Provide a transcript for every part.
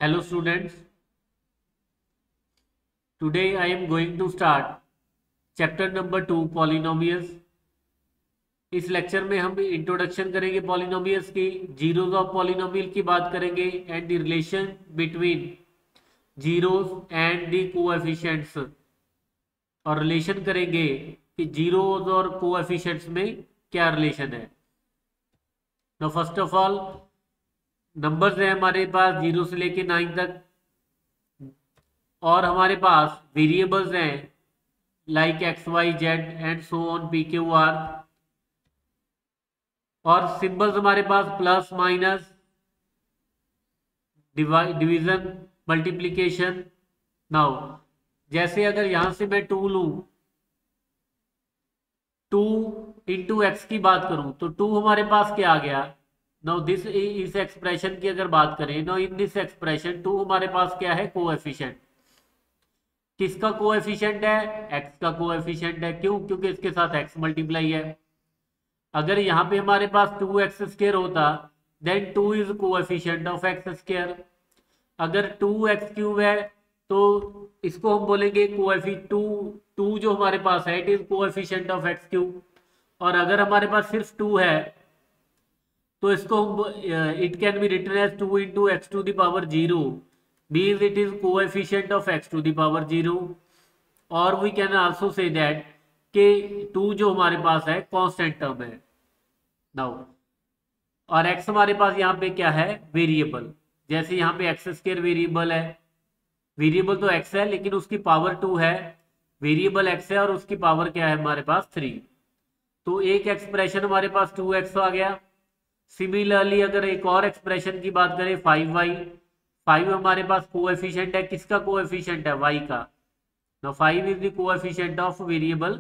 Hello students, today I am going to start chapter number 2 polynomials। इस lecture में हम introduction करेंगे polynomials की, जीरोज ऑफ पॉलिनोमियल की बात करेंगे and the relation between zeros and the coefficients, और रिलेशन करेंगे कि जीरोज और कोएफिशिएंट्स में क्या रिलेशन है। Now first of all numbers है हमारे पास 0 से लेके 9 तक, और हमारे पास वेरिएबल्स हैं like x y z and so on p q r, और सिंबल्स हमारे पास plus minus division multiplication. Now जैसे अगर यहां से मैं 2 लूं, 2 इंटू एक्स की बात करूं तो 2 हमारे पास क्या आ गया। नाउ दिस इस एक्सप्रेशन की अगर बात करें, नाउ इन दिस एक्सप्रेशन 2 हमारे पास क्या है, कोएफिशिएंट। किसका कोएफिशिएंट है, एक्स का कोएफिशिएंट है। क्यों? क्योंकि इसके साथ एक्स मल्टीप्लाई है। अगर यहाँ पे हमारे पास 2x² होता then 2 is coefficient of x²। अगर 2x³ है तो इसको हम बोलेंगे टू जो हमारे पास है it is coefficient of x³। और अगर हमारे पास सिर्फ 2 है तो इसको हम it can be written as 2 into X to the power 0 means it is coefficient of x to the power 0। और we can also say that कि 2 जो हमारे पास है कांस्टेंट टर्म है। नाउ और x हमारे पास यहाँ पे क्या है, वेरिएबल। जैसे यहाँ पे x² वेरिएबल है, वेरिएबल तो x है लेकिन उसकी पावर 2 है, वेरिएबल x है और उसकी पावर क्या है हमारे पास 3। तो एक एक्सप्रेशन हमारे पास 2x आ गया। सिमिलरली अगर एक और एक्सप्रेशन की बात करें 5y, 5 हमारे पास कोएफिशिएंट है, किसका कोएफिशिएंट है, y का। Now 5 is the coefficient of variable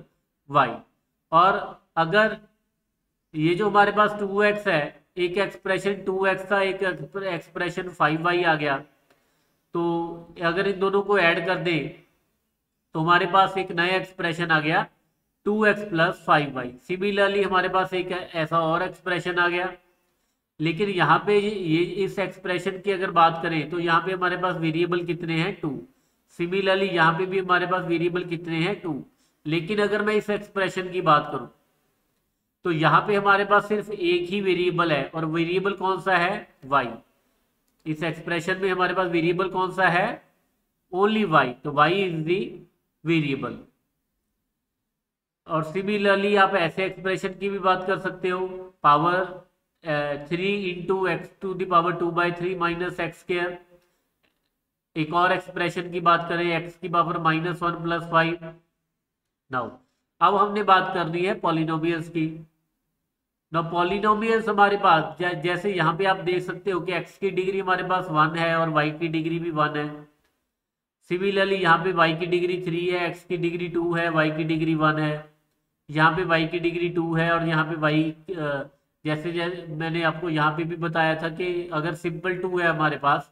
y। और अगर ये जो हमारे पास 2x है, एक एक्सप्रेशन 2x था, एक एक्सप्रेशन 5y आ गया, तो अगर इन दोनों को ऐड कर दें तो हमारे पास एक नया एक्सप्रेशन आ गया 2x प्लस 5y। सिमिलरली हमारे पास एक ऐसा और एक्सप्रेशन आ गया। लेकिन यहाँ पे ये इस एक्सप्रेशन की अगर बात करें तो यहाँ पे हमारे पास वेरिएबल कितने हैं, 2। सिमिलरली यहाँ पे भी हमारे पास वेरिएबल कितने हैं, 2। लेकिन अगर मैं इस एक्सप्रेशन की बात करूं तो यहाँ पे हमारे पास सिर्फ एक ही वेरिएबल है, और वेरिएबल कौन सा है, y। इस एक्सप्रेशन में हमारे पास वेरिएबल कौन सा है, ओनली y। तो y इज दी वेरिएबल। और सिमिलरली आप ऐसे एक्सप्रेशन की भी बात कर सकते हो, power 3 into X to the power 2/3 minus x²। एक और एक्सप्रेशन की बात करें x की पावर -1 प्लस 5। नाउ अब हमने बात करनी है पॉलिनोमियल्स की। नाउ पॉलिनोमियल्स हमारे पास जैसे यहाँ पे आप देख सकते हो कि x की डिग्री हमारे पास 1 है और y की डिग्री भी 1 है। सिमिलरली यहाँ पे y की डिग्री 3 है, x की डिग्री 2 है, y की डिग्री 1 है। यहाँ पे y की डिग्री 2 है और यहाँ पे y जैसे मैंने आपको यहाँ पे भी बताया था कि अगर सिंपल 2 है हमारे पास,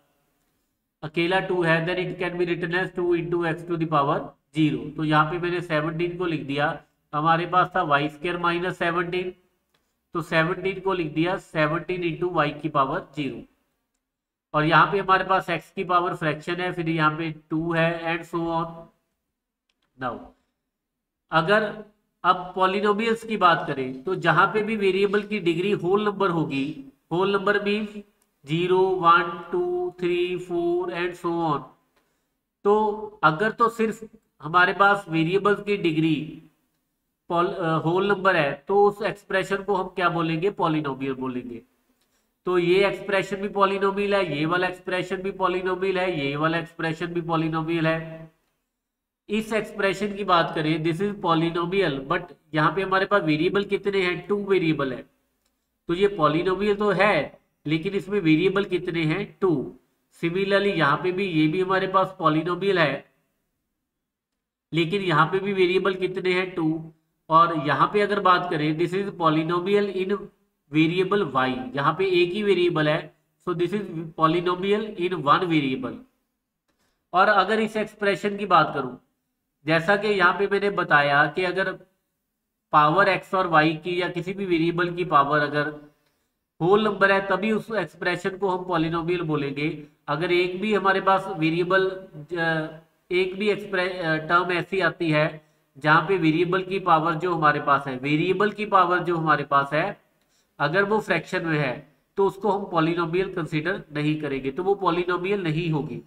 अकेला 2 है, then it can be written as 2 into X to the power 0। तो यहाँ पे मैंने 17 को लिख दिया, हमारे पास था y² माइनस 17, तो 17 को लिख दिया 17 इंटू वाई की पावर 0। और यहाँ पे हमारे पास x की पावर फ्रैक्शन है, फिर यहाँ पे 2 है एंड सो ऑन। नाउ अगर अब पॉलिनोमियल्स की बात करें तो जहां पे भी वेरिएबल की डिग्री होल नंबर होगी, whole number means 0, 1, 2, 3, 4 and so on, तो अगर तो सिर्फ हमारे पास वेरिएबल्स की डिग्री होल नंबर है तो उस एक्सप्रेशन को हम क्या बोलेंगे, पॉलिनोमियल बोलेंगे। तो ये एक्सप्रेशन भी पॉलिनोमियल है, ये वाला एक्सप्रेशन भी पॉलिनोमियल है, ये वाला एक्सप्रेशन भी पॉलिनोमियल है। इस एक्सप्रेशन की बात करें, दिस इज पॉलिनोमियल, बट यहाँ पे हमारे पास वेरिएबल कितने हैं, 2 वेरिएबल है। तो ये पॉलिनोमियल तो है लेकिन इसमें वेरिएबल कितने हैं, 2। सिमिलरली यहाँ पे भी ये भी हमारे पास पॉलिनोमियल है लेकिन यहाँ पे भी वेरिएबल कितने हैं, 2। और यहाँ पे अगर बात करें, this is polynomial in variable y, यहाँ पे एक ही वेरिएबल है, सो this is polynomial in 1 variable. और अगर इस एक्सप्रेशन की बात करूं, जैसा कि यहाँ पे मैंने बताया कि अगर पावर x और y की या किसी भी वेरिएबल की पावर अगर होल नंबर है तभी उस एक्सप्रेशन को हम पॉलिनोमियल बोलेंगे। अगर एक भी हमारे पास वेरिएबल, एक भी टर्म ऐसी आती है जहां पे वेरिएबल की पावर जो हमारे पास है, वेरिएबल की पावर जो हमारे पास है, अगर वो फ्रैक्शन में है तो उसको हम पॉलिनोमियल कंसीडर नहीं करेंगे, तो वो पॉलिनोमियल नहीं होगी।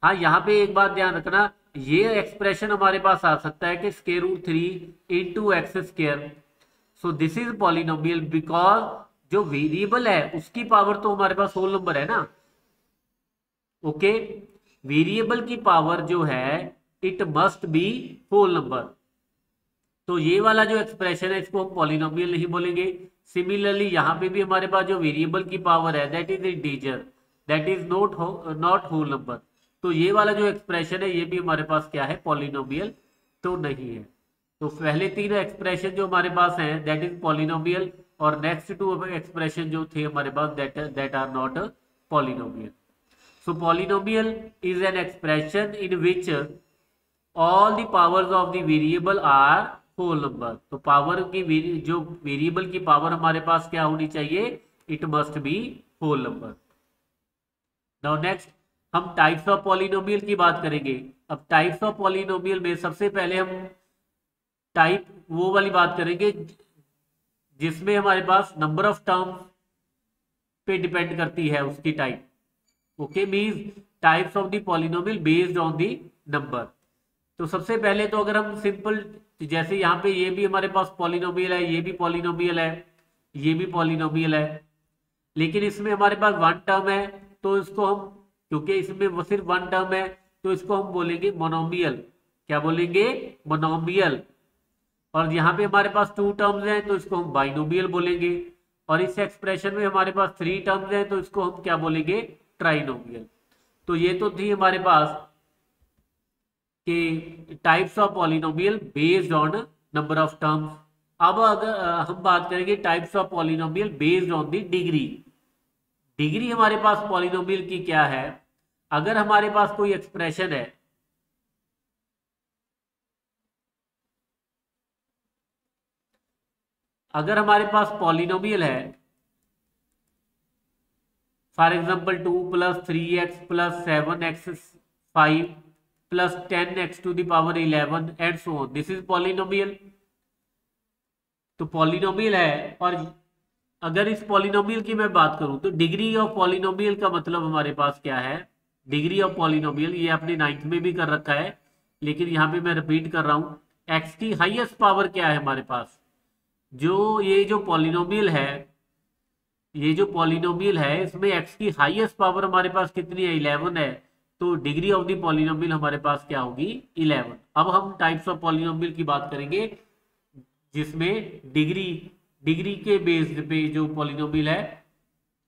हाँ, यहाँ पे एक बात ध्यान रखना, ये एक्सप्रेशन हमारे पास आ सकता है कि square root 3 into X square, so this is polynomial because जो वेरिएबल है उसकी पावर तो हमारे पास होल नंबर है ना। ओके, वेरिएबल की पावर जो है it must be whole number. तो ये वाला जो एक्सप्रेशन है इसको हम पॉलिनोमियल नहीं बोलेंगे। सिमिलरली यहाँ पे भी हमारे पास जो वेरिएबल की पावर है that is integer, that is not whole number. तो ये वाला जो एक्सप्रेशन है ये भी हमारे पास क्या है, पॉलिनोमियल तो नहीं है। तो पहले तीन एक्सप्रेशन जो हमारे पास हैं दैट इज पॉलिनोमियल, और नेक्स्ट टू एक्सप्रेशन जो थे हमारे पास that are not polynomial. So polynomial is an expression in which all the powers of the variable are whole number। तो पावर की जो वेरिएबल की पावर हमारे पास क्या होनी चाहिए, it must be whole number. Now next हम टाइप्स ऑफ पॉलिनोमियल की बात करेंगे। अब टाइप्स ऑफ पॉलिनोमियल में सबसे पहले हम टाइप वो वाली बात करेंगे जिसमें हमारे पास नंबर ऑफ टर्म्स पे डिपेंड करती है उसकी type. Okay, means types of the polynomial based on the number. तो सबसे पहले तो अगर हम सिंपल, जैसे यहाँ पे ये भी हमारे पास पॉलिनोमियल है, ये भी पॉलिनोमियल है, ये भी पॉलिनोमियल है, लेकिन इसमें हमारे पास वन टर्म है, तो इसको हम, क्योंकि इसमें वो सिर्फ वन टर्म है तो इसको हम बोलेंगे मोनोमियल। क्या बोलेंगे, मोनोमियल। और यहाँ पे हमारे पास टू टर्म्स हैं तो इसको हम बाइनोमियल बोलेंगे। और इस एक्सप्रेशन में हमारे पास थ्री टर्म्स हैं तो इसको हम क्या बोलेंगे, ट्राइनोमियल। तो ये तो थी हमारे पास कि types of polynomial based on number of terms. अब अगर हम बात करेंगे types of polynomial based on the degree. Degree हमारे पास पॉलिनोमियल की क्या है, अगर हमारे पास कोई एक्सप्रेशन है, अगर हमारे पास पॉलिनोमियल है, for example 2 + 3x + 7x5 + 10x to the power 11 and so on, this is polynomial. तो पॉलिनोमियल है, और अगर इस पॉलिनोमियल की मैं बात करूं तो डिग्री ऑफ पॉलिनोमियल का मतलब हमारे पास क्या है, डिग्री ऑफ पॉलिनोमियल ये आपने 9th में भी कर रखा है, लेकिन यहाँ पे मैं रिपीट कर रहा हूँ, एक्स की हाईएस्ट पावर क्या है हमारे पास, जो ये जो पॉलिनोमियल है, ये जो पॉलिनोमियल है इसमें एक्स की हाईएस्ट पावर हमारे पास कितनी है, 11 है। तो डिग्री ऑफ द पॉलिनोमियल हमारे पास क्या होगी, 11। अब हम टाइप्स ऑफ पॉलिनोमियल की बात करेंगे जिसमें डिग्री के बेस्ड पे जो पॉलिनोमियल है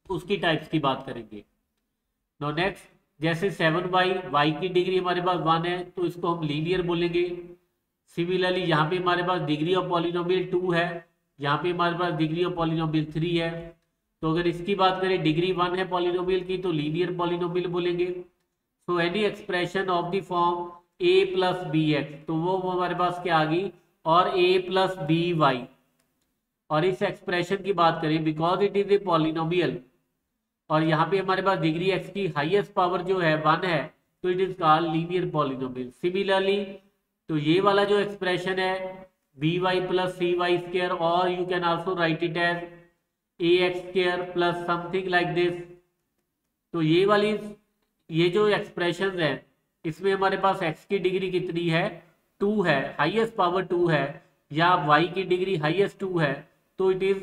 उसकी टाइप्स की बात करेंगे। नाउ नेक्स्ट, जैसे 7y, y की डिग्री हमारे पास 1 है तो इसको हम लीनियर बोलेंगे। सिमिलरली यहाँ पे हमारे पास डिग्री ऑफ पॉलिनोमियल 2 है, यहाँ पे हमारे पास डिग्री ऑफ पॉलिनोमियल 3 है। तो अगर इसकी बात करें डिग्री 1 है पॉलिनोमियल की तो लीनियर पॉलिनोमियल बोलेंगे। So any expression of the form a + bx, तो वो हमारे पास क्या आ गई, और a + by। और इस एक्सप्रेशन की बात करें because it is a polynomial, और यहाँ पे हमारे पास डिग्री x की हाईएस्ट पावर जो है 1 है, तो it is called linear polynomial. Similarly तो ये वाला जो एक्सप्रेशन है by + cy², और you can also write it as ax² + something like this. तो ये जो एक्सप्रेशन है इसमें हमारे पास x की डिग्री कितनी है, 2 है, हाईएस्ट पावर 2 है, या y की डिग्री हाईएस्ट 2 है, तो इट इज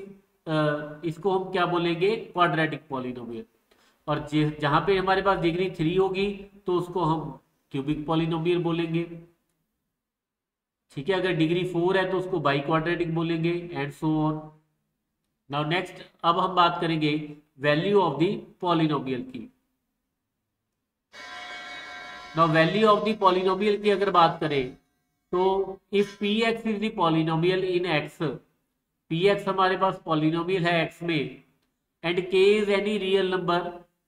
इसको हम क्या बोलेंगे, क्वाड्रेटिक पॉलिनोमियल। और जहां पे हमारे पास डिग्री 3 होगी तो उसको हम क्यूबिक पॉलिनोमियल बोलेंगे। ठीक है, अगर डिग्री 4 है तो उसको बाई क्वाड्रेटिक बोलेंगे, and so on. Now next, अब हम बात करेंगे वैल्यू ऑफ द पॉलिनोमियल की। Now value of the polynomial की अगर बात करें तो if px is the polynomial in x, px हमारे पास पॉलिनोमियल है x में, and k is any real number,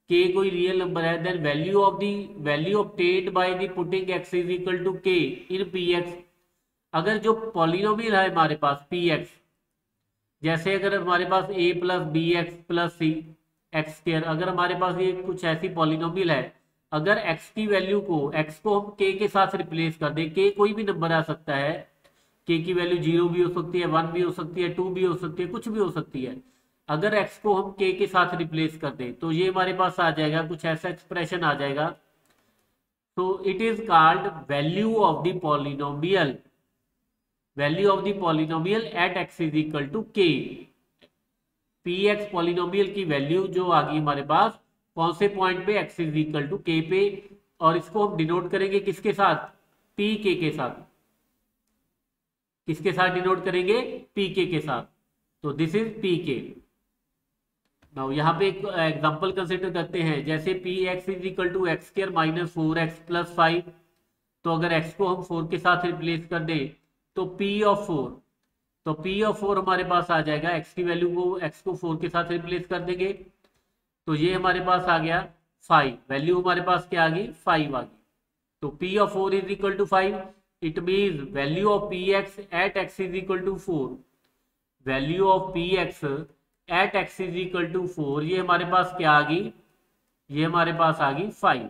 k कोई रियल नंबर है, then value obtained by the putting x is equal to k in px। अगर जो polynomial है हमारे पास px, जैसे अगर हमारे पास a + bx + c x square. अगर हमारे पास ये कुछ ऐसी पॉलिनोमियल है, अगर एक्स की वैल्यू को, एक्स को हम के साथ रिप्लेस कर दें, के कोई भी नंबर आ सकता है, के की वैल्यू 0 भी हो सकती है, 1 भी हो सकती है, 2 भी हो सकती है, कुछ भी हो सकती है। अगर एक्स को हम के साथ रिप्लेस कर दें तो ये हमारे पास आ जाएगा, कुछ ऐसा एक्सप्रेशन आ जाएगा। तो it is called value of the polynomial, value of the polynomial at X is equal to K. P X polynomial की वैल्यू जो आ गई हमारे पास कौन से पॉइंट पे, एक्स इज इक्वल टू के पे, और इसको हम डिनोट करेंगे किसके साथ, पी के साथ। किसके साथ डिनोट करेंगे, पी के साथ। तो this is P K. Now यहाँ पे एक एग्जांपल कंसिडर करते हैं, जैसे P x is equal to x square minus 4x plus 5। तो अगर x को हम 4 के साथ रिप्लेस कर दें तो p ऑफ 4, तो p ऑफ 4 हमारे पास आ जाएगा, x की वैल्यू को, x को 4 के साथ रिप्लेस कर देंगे तो ये हमारे पास आ गया 5। वैल्यू हमारे पास क्या आ गई, 5 आ गई। तो p of 4 is equal to 5। It mean value of P X at X is equal to 4, value of P X at X is equal to 4, ये हमारे पास क्या आ गई, ये हमारे पास आ गई 5।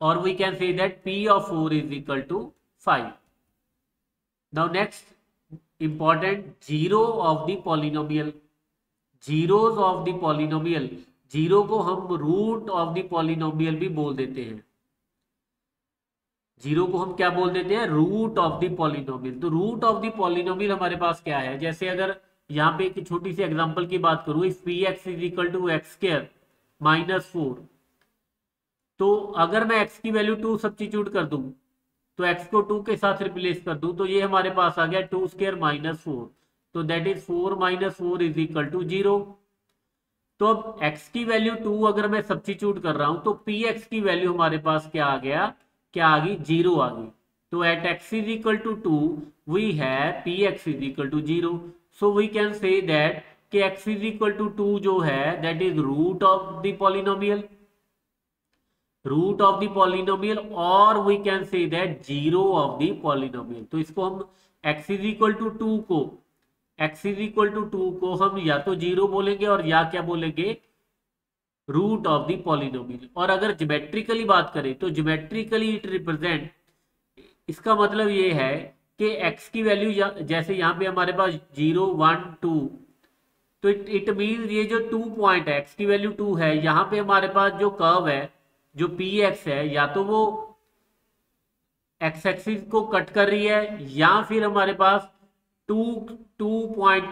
और we can say that p of 4 is equal to 5। Now next important, zero of the polynomial, zeros of the polynomial. Zero को हम रूट ऑफ द पॉलिनोमियल भी बोल देते हैं, जीरो को हम क्या बोल देते हैं, रूट ऑफ द पॉलिनोमियल। तो रूट ऑफ द पॉलिनोमियल हमारे पास क्या है, जैसे अगर यहाँ पे एक छोटी सी एग्जांपल की बात करूं, if p x is equal to x square minus 4, तो अगर मैं x की वैल्यू 2 सब्स्टिट्यूट कर दूं, तो x को 2 के साथ रिप्लेस कर दूं, तो ये हमारे पास आ गया 2 स्क्वायर माइनस 4। तो that is 4 minus 4 is equal to 0। तो अब x की वैल्यू 2 अगर मैं सब्स्टिट्यूट कर रहा हूं तो px की वैल्यू हमारे पास क्या आ गया, क्या आ गई, 0 आ गई। तो at x is equal to 2 we have px is equal to 0। So we can say that कि x इज इक्वल टू 2 जो है that is root of the polynomial, root of the polynomial, और we can say that zero of the polynomial. तो इसको हम x is equal to 2 को, x is equal to 2 को हम या तो जीरो बोलेंगे और या क्या बोलेंगे, रूट ऑफ द पॉलिनोमियल। और अगर ज्योमेट्रिकली बात करें तो ज्योमेट्रिकली इट रिप्रेजेंट, इसका मतलब ये है कि x की वैल्यू जैसे यहाँ पे हमारे पास 0 1 2, तो इट मीन ये जो 2 पॉइंट है, x की वैल्यू 2 है, यहाँ पे हमारे पास जो कर्व है, जो पी एक्स है, या तो वो एक्स एक्सिस को कट कर रही है, या फिर हमारे पास टू पॉइंट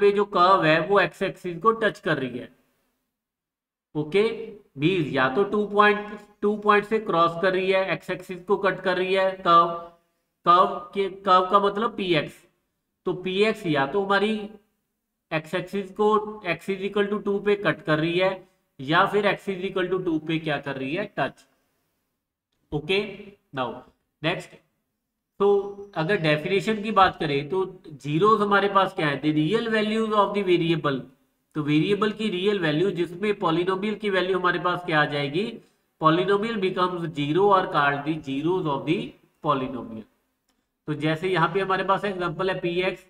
पे जो कर्व है वो एक्स एक्सिस को टच कर रही है। ओके, मींस या तो 2 पॉइंट से क्रॉस कर रही है, एक्स एक्सिस को कट कर रही है कर्व, कर्व का मतलब पी एक्स। तो पी एक्स या तो हमारी एक्स एक्सिस को एक्स इज इक्वल टू 2 पे कट कर रही है, या फिर x इज इक्वल टू 2 पे क्या कर रही है, टच। ओके, नाउ नेक्स्ट, तो अगर डेफिनेशन की बात करें तो जीरोस हमारे पास क्या है, the real values of the variable. तो वेरिएबल की रियल वैल्यू जिसमें पॉलिनोमियल की वैल्यू हमारे पास क्या आ जाएगी, पॉलिनोमियल बिकम्स जीरो और called the zeros of the polynomial. तो जैसे यहाँ पे हमारे पास एग्जांपल है p x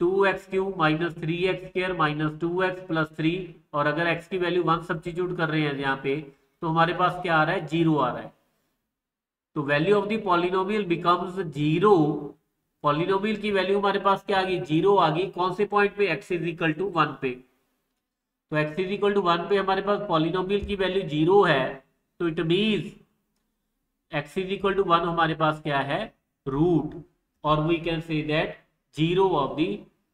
2x cube minus 3x square minus 2x plus 3, और अगर x की वैल्यू 1 सब्स्टिट्यूट कर रहे हैं यहाँ पे तो हमारे पास क्या आ रहा है, 0 आ रहा है। तो value of the polynomial becomes 0, polynomial की वैल्यू हमारे पास क्या आ गई, 0 आ गई। कौन से पॉइंट पे, x इज इक्वल टू 1 पे। तो x इज इक्वल टू 1 पे हमारे पास पॉलिनोमियल की वैल्यू 0 है, तो it means x is equal to 1 हमारे पास क्या है, रूट, और we can say that zero of the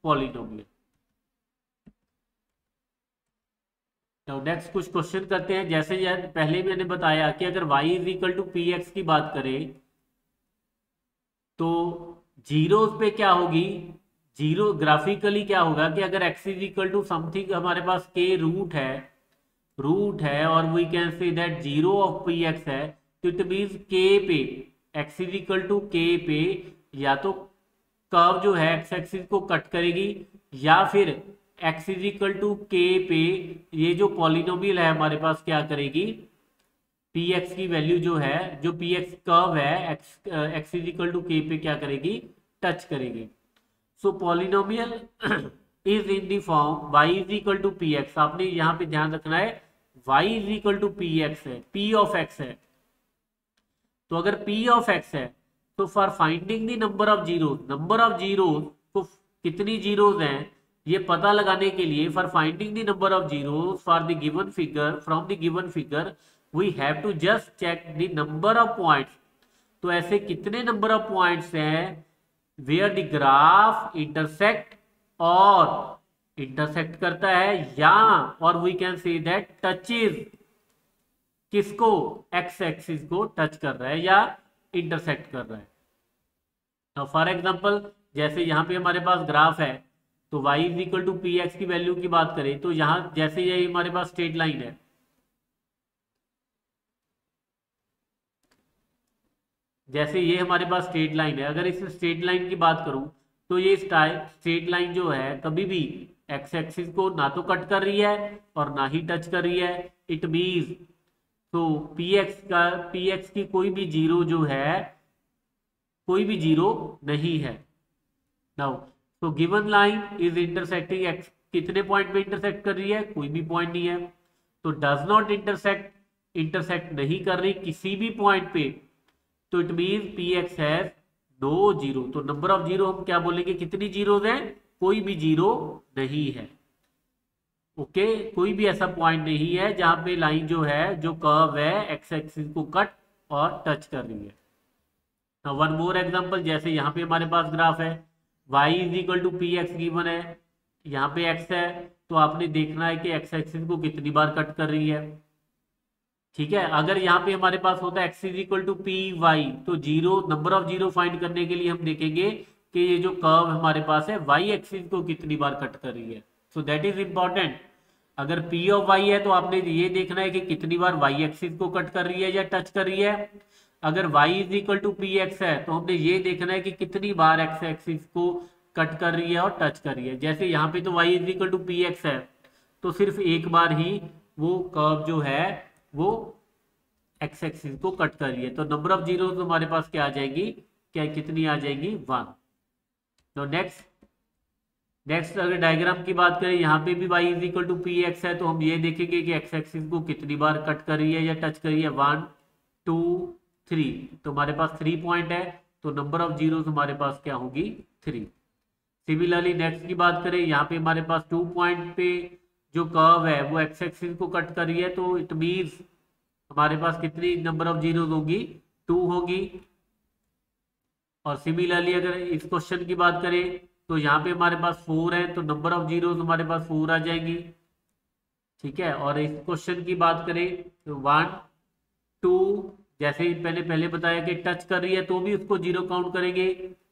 polynomial. तो नेक्स्ट कुछ क्वेश्चन करते हैं, जैसे पहले मैंने बताया कि अगर y is equal to p x की बात करें तो जीरोस पे क्या होगी, जीरो ग्राफिकली क्या होगा कि अगर x is equal to something हमारे पास k रूट है और we can say that zero of P x है, तो इट मीन्स k पे, x is equal to k पे या तो कर्व जो है एक्स एक्सिस को कट करेगी, या फिर x इज इक्वल टू के पे ये जो पॉलिनोमियल है हमारे पास क्या करेगी, px की वैल्यू जो है, जो px कर्व है x इज इक्वल टू के पे क्या करेगी, टच करेगी। So polynomial is in the form y is equal to p x, आपने यहाँ पे ध्यान रखना है y is equal to p x है, p ऑफ x है। तो अगर p ऑफ x है तो for finding the number of zeros को कितनी जीरोज हैं ये पता लगाने के लिए, for finding the number of zeros for the given figure from the given figure we have to just check the number of points. तो ऐसे कितने नंबर ऑफ पॉइंट्स हैं वेयर द ग्राफ इंटरसेक्ट और इंटरसेक्ट करता है, या और we can say that touches किसको, एक्स एक्सिस को टच कर रहा है या इंटरसेक्ट कर रहा है। तो फॉर एग्जांपल जैसे यहाँ पे हमारे पास ग्राफ है, तो y is equal to p x की वैल्यू की बात करें तो यहाँ जैसे ये हमारे पास स्ट्रेट लाइन है, जैसे ये हमारे पास स्ट्रेट लाइन है, अगर इस स्ट्रेट लाइन की बात करूं तो ये स्ट्रेट लाइन जो है कभी भी एक्स एक्सिस को ना तो कट कर रही है और ना ही टच कर रही है। इट मीन्स तो पी एक्स की कोई भी जीरो जो है, कोई भी जीरो नहीं है। नाउ तो given line is intersecting x, कितने पॉइंट पे इंटरसेक्ट कर रही है, कोई भी पॉइंट नहीं है। तो डज नॉट इंटरसेक्ट, इंटरसेक्ट नहीं कर रही किसी भी पॉइंट पे, तो it mean p x has no zero. तो नंबर ऑफ जीरो हम क्या बोलेंगे, कितनी जीरोज हैं, कोई भी जीरो नहीं है। ओके कोई भी ऐसा पॉइंट नहीं है जहां पे लाइन जो है, जो कर्व है एक्स एक्सिस को कट और टच कर रही है। वन मोर एग्जांपल, जैसे यहाँ पे हमारे पास ग्राफ है y is equal to p x given है, यहाँ पे x है, तो आपने देखना है कि x एक्सिस को कितनी बार कट कर रही है। ठीक है, अगर यहाँ पे हमारे पास होता है x is equal to p y, तो zero number of zero find करने के लिए हम देखेंगे कि ये जो कर्व हमारे पास है y एक्सिस को कितनी बार कट कर रही है। So that is important. अगर p ऑफ y है तो आपने ये देखना है कि कितनी बार y एक्सिस को कट कर रही है या टच कर रही है। अगर y is equal to p x है तो हमने ये देखना है कि कितनी बार x एक्सिस को कट कर रही है और टच कर रही है। जैसे यहाँ पे तो y is equal to p x है, तो सिर्फ एक बार ही वो कर्व जो है वो x एक्सिस को कट कर रही है। तो नंबर ऑफ जीरो तो हमारे पास क्या आ जाएगी, क्या कितनी आ जाएगी, 1। तो नेक्स्ट अगर डायग्राम की बात करें, यहाँ पे भी y is equal to p x है, तो हम ये देखेंगे कि x एक्सिस को कितनी बार कट कर रही है या टच कर रही है, 1 2 3। तो हमारे पास 3 पॉइंट है, तो नंबर ऑफ जीरोस हमारे पास क्या होगी, 3। सिमिलरली नेक्स्ट की बात करें, यहाँ पे हमारे पास 2 पॉइंट पे जो कर्व है वो एक्स एक्सिस को कट कर रही है, तो इट मीन्स हमारे पास कितनी नंबर ऑफ जीरोस होगी, 2 होगी। और सिमिलरली अगर इस क्वेश्चन की बात करें तो यहाँ पे हमारे पास 4 है, तो नंबर ऑफ जीरोस हमारे पास 4 आ जाएंगी। ठीक है, और इस क्वेश्चन की बात करें तो 1 2, जैसे ही पहले बताया कि टच कर रही है तो भी उसको जीरो काउंट करेंगे,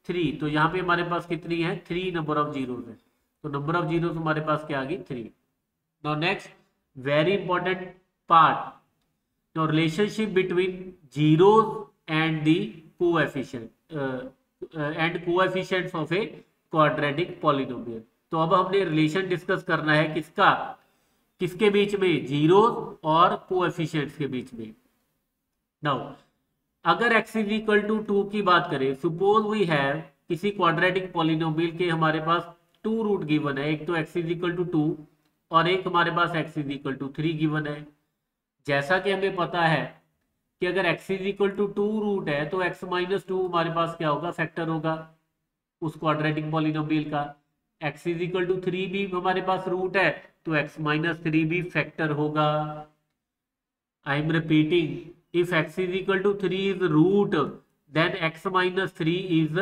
3। तो यहाँ पे हमारे पास कितनी है, 3 नंबर ऑफ जीरोस है। तो नंबर ऑफ जीरोस हमारे पास क्या आ गई, 3। Now next very important part, now relationship between zeros and the coefficients of a quadratic polynomial। तो अब हमने रिलेशन डिस्कस करना है किसका, किसके बीच में, जीरोस और कोएफिशिएंट्स के बीच में। नाउ अगर x इज इक्वल टू 2 की बात करें, सपोज वी हैव किसी क्वाड्रेटिक पॉलिनोमियल के हमारे पास 2 रूट गिवन है, एक तो x इज इक्वल टू 2 और एक हमारे पास x is equal to 3 given है। जैसा कि हमें पता है कि अगर x is equal to 2 root है तो x माइनस 2 हमारे पास क्या होगा, फैक्टर होगा उस क्वाड्रेटिक पॉलिनोमियल का। x इज इक्वल टू 3 भी हमारे पास रूट है, तो x माइनस 3 भी फैक्टर होगा। I am repeating, if x is equal to 3 is root then x minus 3 is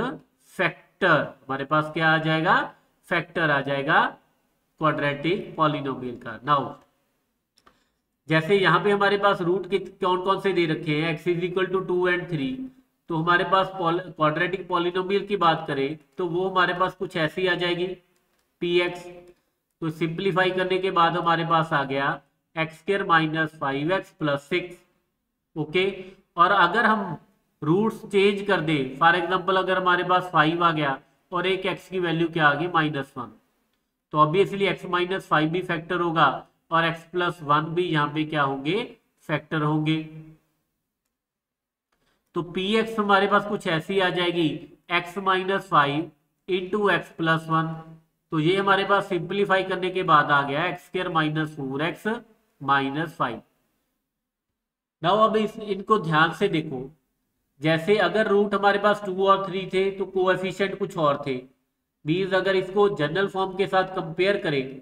factor. हमारे पास क्या आ जाएगा, फैक्टर आ जाएगा क्वाड्रेटिक पॉलिनोमियल का। नाउ जैसे यहाँ पे हमारे पास रूट के कौन कौन से दे रखे हैं, x is equal to 2 and 3, तो हमारे पास क्वाड्रेटिक पॉलिनोमियल की बात करें तो वो हमारे पास कुछ ऐसी आ जाएगी px। तो सिंप्लीफाई करने के बाद हमारे पास आ गया x square minus 5x plus 6। Okay, और अगर हम रूट्स चेंज कर दे, फॉर एग्जाम्पल अगर हमारे पास 5 आ गया और एक x की वैल्यू क्या आ गई, -1, तो ऑब्वियसली x माइनस 5 भी फैक्टर होगा और x प्लस 1 भी यहाँ पे क्या होंगे, फैक्टर होंगे। तो px हमारे पास कुछ ऐसी आ जाएगी, x minus 5 into x plus 1। तो ये हमारे पास सिंप्लीफाई करने के बाद आ गया x square minus 4x minus 5। Now अब इनको ध्यान से देखो, जैसे अगर रूट हमारे पास 2 और 3 थे तो कोएफिशिएंट कुछ और थे। मीन्स अगर इसको जनरल फॉर्म के साथ कंपेयर करें,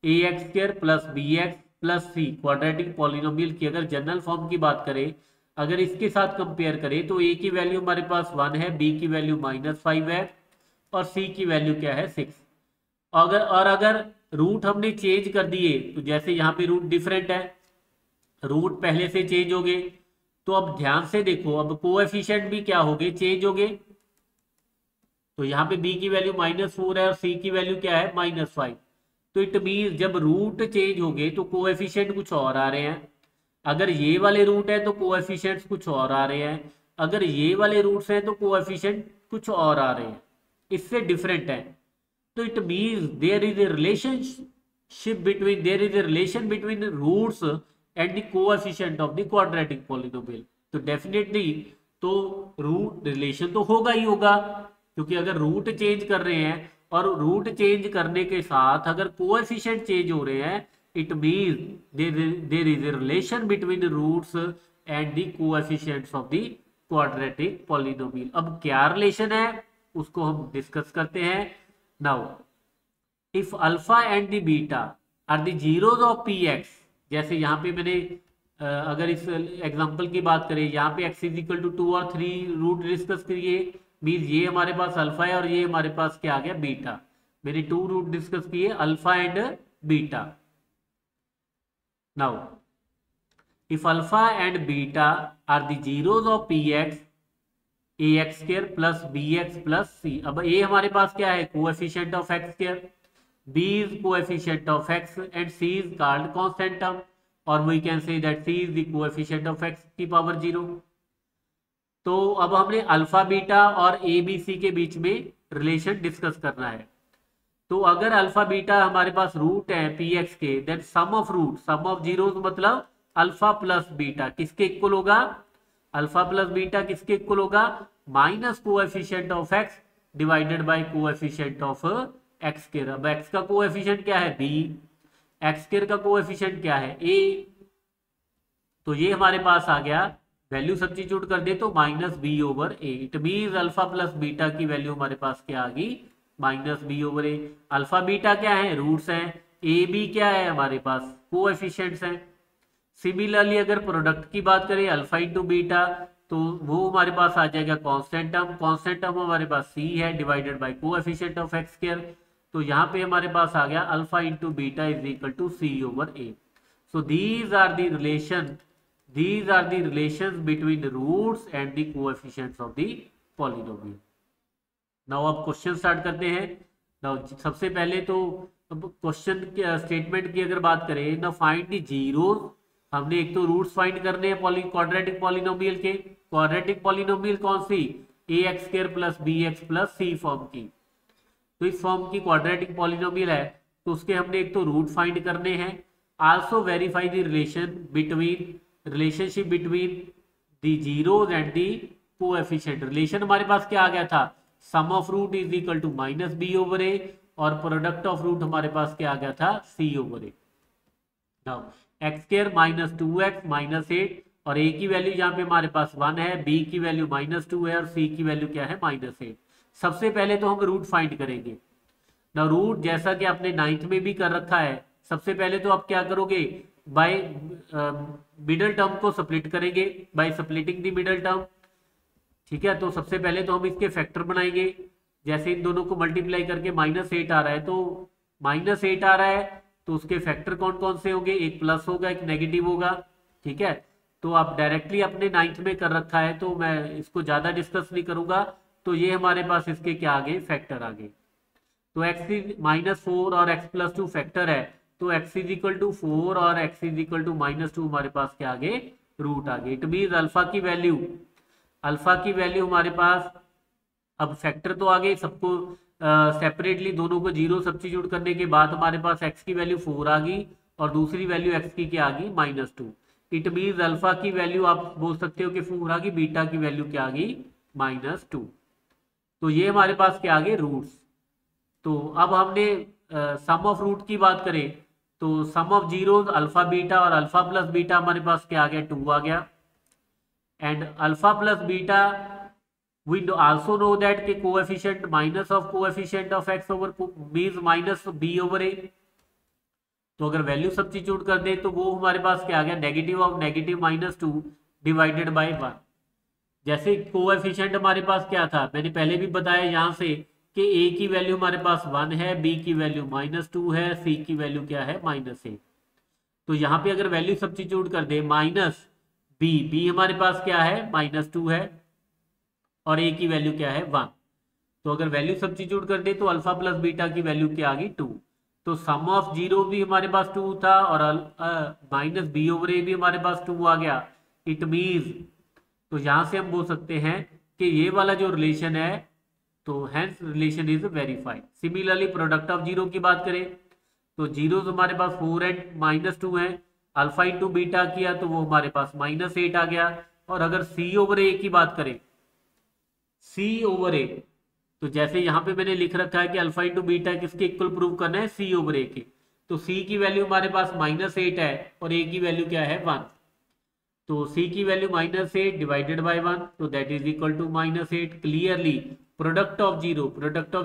a x square plus b x plus c quadratic polynomial की अगर जनरल फॉर्म की बात करें, अगर इसके साथ कंपेयर करें तो ए की वैल्यू हमारे पास 1 है, बी की वैल्यू -5 है और सी की वैल्यू क्या है 6। अगर रूट हमने चेंज कर दिए, तो जैसे यहाँ पे रूट डिफरेंट है, रूट पहले से चेंज हो गए, तो अब ध्यान से देखो, अब कोएफिशिएंट भी क्या हो गए, चेंज हो गए। तो यहाँ पे b की वैल्यू -4 है और c की वैल्यू क्या है -5। तो इट मीन जब रूट चेंज हो गए तो कोएफिशिएंट कुछ और आ रहे हैं। अगर ये वाले रूट है तो कोएफिशिएंट्स कुछ और आ रहे हैं, अगर ये वाले रूट्स हैं तो कोएफिशिएंट कुछ और आ रहे हैं, इससे डिफरेंट है। तो it means there is a relationship between there is a relation between roots and the coefficient of the quadratic polynomial. तो डेफिनेटली तो रूट रिलेशन तो होगा ही होगा, क्योंकि अगर रूट चेंज कर रहे हैं और रूट चेंज करने के साथ अगर कोएफिशिएंट चेंज हो रहे हैं, it means there is a relation between roots and the coefficients of the quadratic polynomial. अब क्या रिलेशन है उसको हम डिस्कस करते हैं। Now if alpha and the beta are the zeros of P x, जैसे यहाँ पे मैंने अगर इस एग्जांपल की बात करें, यहाँ पे x इज इक्वल टू 2 और 3 रूट डिस्कस करिए, मीन्स ये हमारे पास अल्फा है और ये हमारे पास क्या आ गया बीटा। मैंने 2 रूट डिस्कस किए, alpha and beta. Now if alpha and beta are the zeros of P x, a x square plus b x plus c. अब ए हमारे पास क्या है, coefficient of x square, b is coefficient of x and c is called constant term, or we can say that c is the coefficient of x की power 0। तो अब हमने alpha beta और ए बी सी के बीच में relation discuss करना है। तो अगर अल्फा बीटा हमारे पास रूट है पी एक्स के, then sum of root, sum of zeros मतलब अल्फा प्लस बीटा किसके इक्वल होगा, अल्फा प्लस बीटा किसके इक्वल होगा, minus coefficient of x divided by coefficient of x square. अब एक्स का कोएफिशिएंट क्या है बी, एक्स स्क्वायर का कोएफिशिएंट क्या है ए। तो ये हमारे पास आ गया, वैल्यू सब्स्टिट्यूट कर दे तो -b/a। It means alpha plus beta की वैल्यू हमारे पास क्या आ गई, -b/a। अल्फा बीटा क्या है, रूट्स हैं, ए बी क्या है हमारे पास कोएफिशिएंट्स हैं। सिमिलरली अगर प्रोडक्ट की बात करें अल्फा इंटू बीटा, तो वो हमारे पास आ जाएगा कांस्टेंट टर्म, कांस्टेंट टर्म हमारे पास c है divided by coefficient of x square. तो यहाँ पे हमारे पास आ गया alpha into beta is equal to c/a। So these are the relations between the roots and the coefficients of the polynomial. Now अब क्वेश्चन स्टार्ट करते हैं। नाउ सबसे पहले तो क्वेश्चन स्टेटमेंट की अगर बात करें, ना फाइंड द जीरोस, हमने एक तो रूट्स फाइंड करने हैं क्वाड्रेटिक पॉलिनोमियल के। क्वाड्रेटिक पॉलिनोमियल कौन सी, a x square plus b x plus c form की। तो इस फॉर्म की क्वाड्रेटिक पॉलिनोमियल है, तो उसके हमने एक तो रूट फाइंड करने हैं। Also verify the relationship between the zeros and the coefficient. Relation हमारे पास क्या आ गया था, sum of root is equal to -b/a और प्रोडक्ट ऑफ रूट हमारे पास क्या आ गया था c/a। Now x square -2x -8 और a की वैल्यू यहाँ पे हमारे पास 1 है, b की वैल्यू -2 है और c की वैल्यू क्या है -8। सबसे पहले तो हम रूट फाइंड करेंगे ना। रूट जैसा कि आपने 9th में भी कर रखा है, सबसे पहले तो आप क्या करोगे, बाय मिडल टर्म को स्प्लिट करेंगे, by splitting the middle term. ठीक है, तो सबसे पहले तो हम इसके फैक्टर बनाएंगे। जैसे इन दोनों को मल्टीप्लाई करके -8 आ रहा है, तो -8 आ रहा है तो उसके फैक्टर कौन कौन से होंगे, एक प्लस होगा एक नेगेटिव होगा। ठीक है, तो आप डायरेक्टली अपने 9th में कर रखा है तो मैं इसको ज्यादा डिस्कस नहीं करूंगा। तो ये हमारे पास इसके क्या आ गए, फैक्टर आ गए। तो x -4 और x + 2 फैक्टर है, तो x = 4 और x = -2 हमारे पास क्या आ गए, रूट आ गए। इट मीन अल्फा की वैल्यू हमारे पास, अब फैक्टर तो आ गए, सबको सेपरेटली दोनों को 0 सब्स्टिट्यूट करने के बाद हमारे पास x की वैल्यू 4 आ गई और दूसरी वैल्यू x की क्या आ गई, -2। इट मीन अल्फा की वैल्यू आप बोल सकते हो कि 4 आ गई, बीटा की वैल्यू क्या आ गई, -2। तो ये हमारे पास क्या आ गए, रूट्स। तो अब हमने सम ऑफ रूट की बात करें तो सम ऑफ जीरोस अल्फा बीटा और अल्फा प्लस बीटा हमारे पास क्या आ गया, 2 आ गया। And alpha plus beta we also know that के coefficient minus of coefficient of x over means minus b over a। तो अगर वैल्यू सब्स्टिट्यूट कर दे तो वो हमारे पास क्या आ गया, negative of negative -2 divided by 1। जैसे कोएफिशिएंट हमारे पास क्या था, मैंने पहले भी बताया यहाँ से कि a की वैल्यू हमारे पास 1 है, b की वैल्यू -2 है, c की वैल्यू क्या है -1। तो यहाँ पे अगर वैल्यू सब्स्टिट्यूट कर दे माइनस b हमारे पास क्या है -2 है और a की वैल्यू क्या है 1। तो अगर वैल्यू सब्स्टिट्यूट कर दे तो अल्फा प्लस बीटा की वैल्यू क्या आ गई 2। तो सम ऑफ जीरो भी हमारे पास 2 था और माइनस b ओवर a भी हमारे पास 2 आ गया। इट मीन्स तो यहां से हम बोल सकते हैं कि ये वाला जो रिलेशन है तो hence relation is verified. Similarly product of zero की बात करें तो जीरो हमारे पास 4 एंड -2 है, अल्फा इंटू बीटा किया तो वो हमारे पास -8 आ गया। और अगर सी ओवर ए की बात करें, सी ओवर ए तो जैसे यहाँ पे मैंने लिख रखा है कि अल्फा इंटू बीटा किसके इक्वल प्रूव करना है, सी ओवर ए के। तो सी की वैल्यू हमारे पास -8 है और ए की वैल्यू क्या है 1। तो c की वैल्यू -8 डिवाइडेड बाय 1 तो that is equal to -8। Clearly product of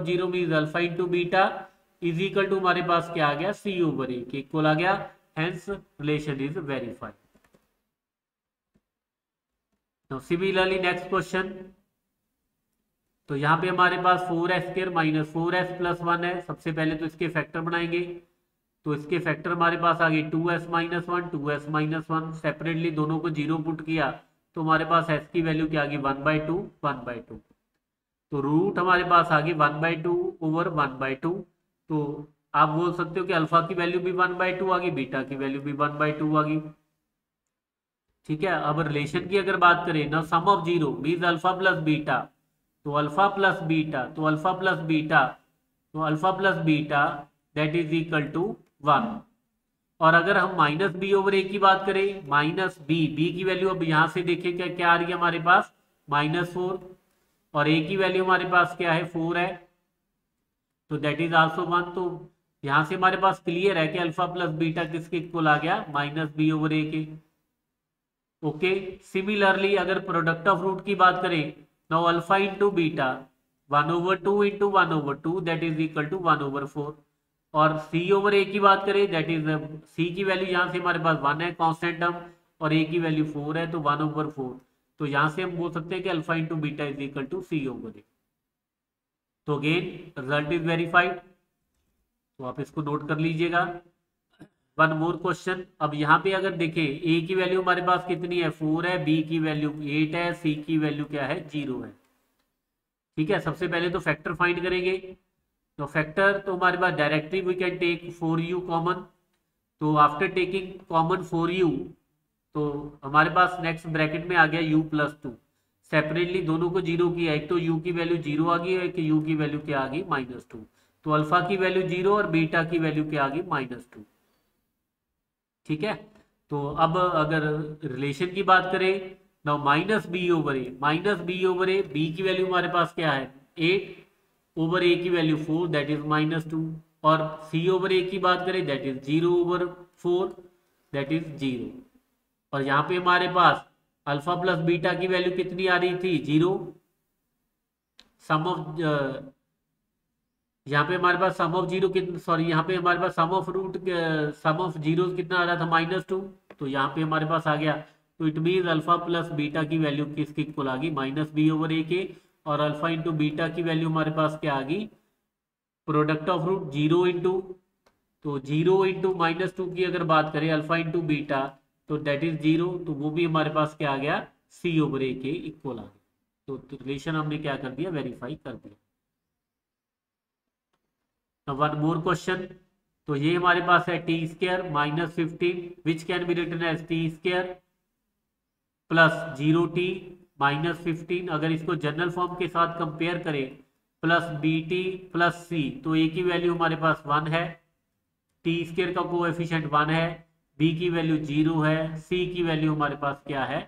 zero means alpha into beta is equal to हमारे पास क्या आ गया, c ओवर ए के इक्वल आ गया। Hence relation is verified. तो सिमिलरली नेक्स्ट क्वेश्चन, तो यहाँ पे हमारे पास 4s² - 4s + 1 है। सबसे पहले तो इसके फैक्टर बनाएंगे तो इसके फैक्टर हमारे पास आ गए 2s - 1 2s - 1। सेपरेटली दोनों को 0 पुट किया तो हमारे पास s की वैल्यू क्या आ गई 1/2 1/2। तो रूट हमारे पास आ गई 1/2 ओवर 1/2। तो आप बोल सकते हो कि अल्फा की वैल्यू भी 1/2 आ गई, बीटा की वैल्यू भी 1/2 आ गई। ठीक है, अब रिलेशन की अगर बात करें ना, sum of zero means alpha plus beta तो अल्फा प्लस बीटा तो अल्फा प्लस बीटा तो alpha plus beta that is equal to 1। और अगर हम -b ओवर a की बात करें, -b की वैल्यू अब यहां से देखें क्या आ रही है हमारे पास -4 और a की वैल्यू हमारे पास क्या है 4 है तो दैट इज आल्सो 1। तो यहां से हमारे पास क्लियर है कि अल्फा प्लस बीटा किसके इक्वल आ गया, -b ओवर a के। ओके, सिमिलरली अगर प्रोडक्ट ऑफ रूट की बात करें, now alpha into beta 1/2 into 1/2 that is equal to 1/4। और c ओवर a की बात करें दैट इज c की वैल्यू यहाँ से हमारे पास 1 है कांस्टेंट टर्म और a की वैल्यू 4 है तो 1/4। तो यहाँ से हम बोल सकते हैं कि alpha into beta is equal to c over a। तो अगेन रिजल्ट इज वेरीफाइड, तो आप इसको नोट कर लीजिएगा। वन मोर क्वेश्चन, अब यहाँ पे अगर देखें a की वैल्यू हमारे पास कितनी है 4 है, b की वैल्यू 8 है, c की वैल्यू क्या है 0 है। ठीक है, सबसे पहले तो फैक्टर फाइंड करेंगे। तो फैक्टर तो हमारे पास directly we can take 4u common. तो आफ्टर टेकिंग कॉमन 4u तो हमारे पास नेक्स्ट ब्रैकेट में आ गया u + 2। सेपरेटली दोनों को 0 किया, एक तो u की वैल्यू 0 आ गई, एक u की वैल्यू क्या आ गई -2। तो अल्फा की वैल्यू 0 और बीटा की वैल्यू क्या आ गई -2। ठीक है, तो अब अगर रिलेशन की बात करें ना, -b ओवर a b की वैल्यू हमारे पास क्या है 8 ओवर a की वैल्यू 4 दैट इज -2। और c ओवर a की बात करें दैट इज 0/4 दैट इज 0। और यहाँ पे हमारे पास अल्फा प्लस बीटा की वैल्यू कितनी आ रही थी 0। सम ऑफ यहाँ पे हमारे पास सम ऑफ जीरो कितना, सॉरी यहाँ पे हमारे पास सम ऑफ जीरो कितना आ रहा था -2। तो यहाँ पे हमारे पास आ गया। तो it mean alpha plus beta की वैल्यू किसकी इक्वल आ गई -b ओवर a के। और अल्फा इंटू बीटा की वैल्यू हमारे पास क्या आ गई, प्रोडक्ट ऑफ रूट 0 इंटू तो 0 इंटू -2 की अगर बात करें अल्फा इंटू बीटा तो दैट इज 0। तो वो भी हमारे पास क्या आ गया c ओवर a के इक्वल आ गया। तो रिलेशन हमने क्या कर दिया, वेरीफाई कर दिया। वन मोर क्वेश्चन, तो ये हमारे पास है t² - 15 which can be written as t² + 0t - 15। अगर इसको जनरल फॉर्म के साथ कंपेयर करें +bt + c तो a की वैल्यू हमारे पास 1 है, t² का कोएफिशिएंट 1 है, b की वैल्यू 0 है, c की वैल्यू हमारे पास क्या है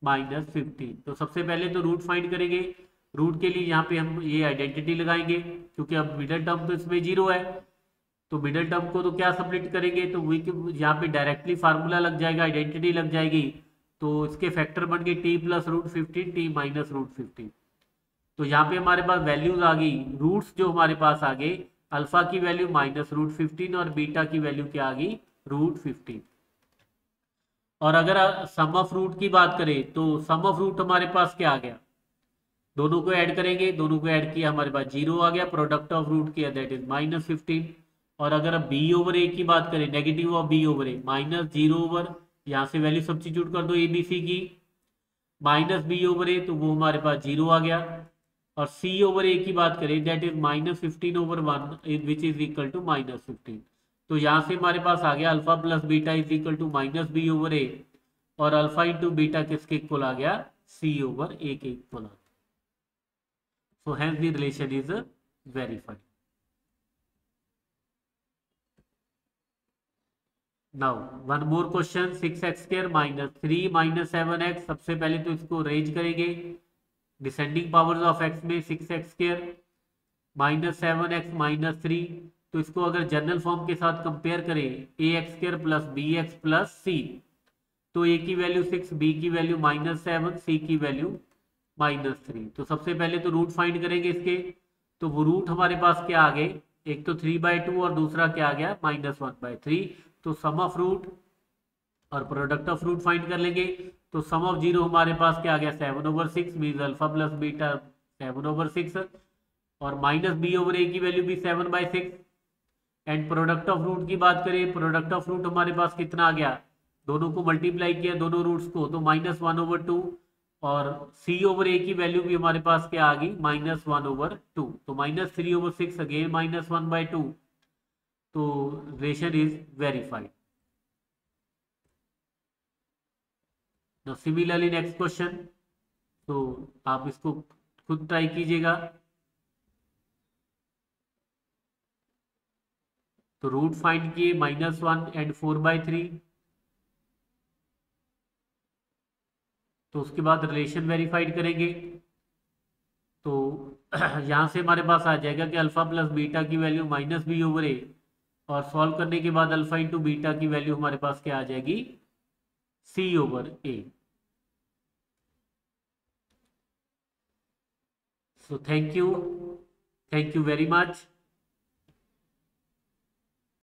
-15। तो सबसे पहले तो रूट फाइंड करेंगे रूट के लिए यहाँ पे हम ये आइडेंटिटी लगाएंगे क्योंकि अब मिडल टर्म तो इसमें 0 है, तो मिडल टर्म को तो क्या सबमिट करेंगे, तो वी यहाँ पे डायरेक्टली फार्मूला लग जाएगा, आइडेंटिटी लग जाएगी। तो इसके फैक्टर बन गए t plus root 15 t minus root 15। तो यहाँ पे हमारे पास वैल्यूज आ गई, रूट्स जो हमारे पास आ गए, अल्फा की वैल्यू माइनस रूट 15 और बीटा की वैल्यू क्या आ गई, रूट 15। और अगर सम ऑफ रूट की बात करें तो सम ऑफ रूट हमारे पास क्या आ गया, दोनों को ऐड करेंगे, दोनों को ऐड किया हमारे पास 0 आ गया, प्रोडक्ट ऑफ रूट किया दैट इज माइनस 15। और अगर अब बी ओवर ए की बात करें, negative of b over a minus 0 over, यहाँ से वैल्यू सब्स्टिट्यूट कर दो ए बी सी की, माइनस बी ओवर ए तो वो हमारे पास 0 आ गया। और सी ओवर ए की बात करें that is minus 15 over 1 which is equal to minus 15। तो यहाँ से हमारे पास आ गया alpha plus beta is equal to minus b over a, और अल्फा इंटू बीटा किसके इक्वल आ गया, सी ओवर ए के इक्वल आ गया। So hence the relation is verified. Now one more question, 6x square minus 3 minus 7x। सबसे पहले तो इसको रेंज करेंगे डिसेंडिंग पावर्स ऑफ x में, 6x square minus 7x minus 3। तो इसको अगर जनरल फॉर्म के साथ कंपेयर करें, ax square plus bx plus c, तो a की वैल्यू 6, b की वैल्यू माइनस 7, c की वैल्यू माइनस 3। तो सबसे पहले तो रूट फाइंड करेंगे इसके, तो वो रूट हमारे पास क्या आ गए, एक तो 3/2 और दूसरा क्या आ गया -1/3। तो सम ऑफ रूट और प्रोडक्ट ऑफ रूट फाइंड कर लेंगे। तो सम ऑफ 0 हमारे पास क्या आ गया 7/6 मीन अल्फा प्लस बीटा 7/6, और माइनस बी ओवर ए की वैल्यू भी 7/6। एंड प्रोडक्ट ऑफ रूट की बात करें, प्रोडक्ट ऑफ रूट हमारे पास कितना आ गया, दोनों को मल्टीप्लाई किया दोनों रूट्स को, तो -1/2, और c ओवर a की वैल्यू भी हमारे पास क्या आ गई -1/2, तो -3/6 अगेन -1/2। तो relation is verified. Now similarly next question, तो आप इसको खुद ट्राई कीजिएगा। तो रूट फाइंड किए -1 एंड 4/3, तो उसके बाद रिलेशन वेरीफाइड करेंगे। तो यहाँ से हमारे पास आ जाएगा कि अल्फा प्लस बीटा की value minus b over a, और सॉल्व करने के बाद अल्फा इंटू बीटा की वैल्यू हमारे पास क्या आ जाएगी, c over a. So thank you very much.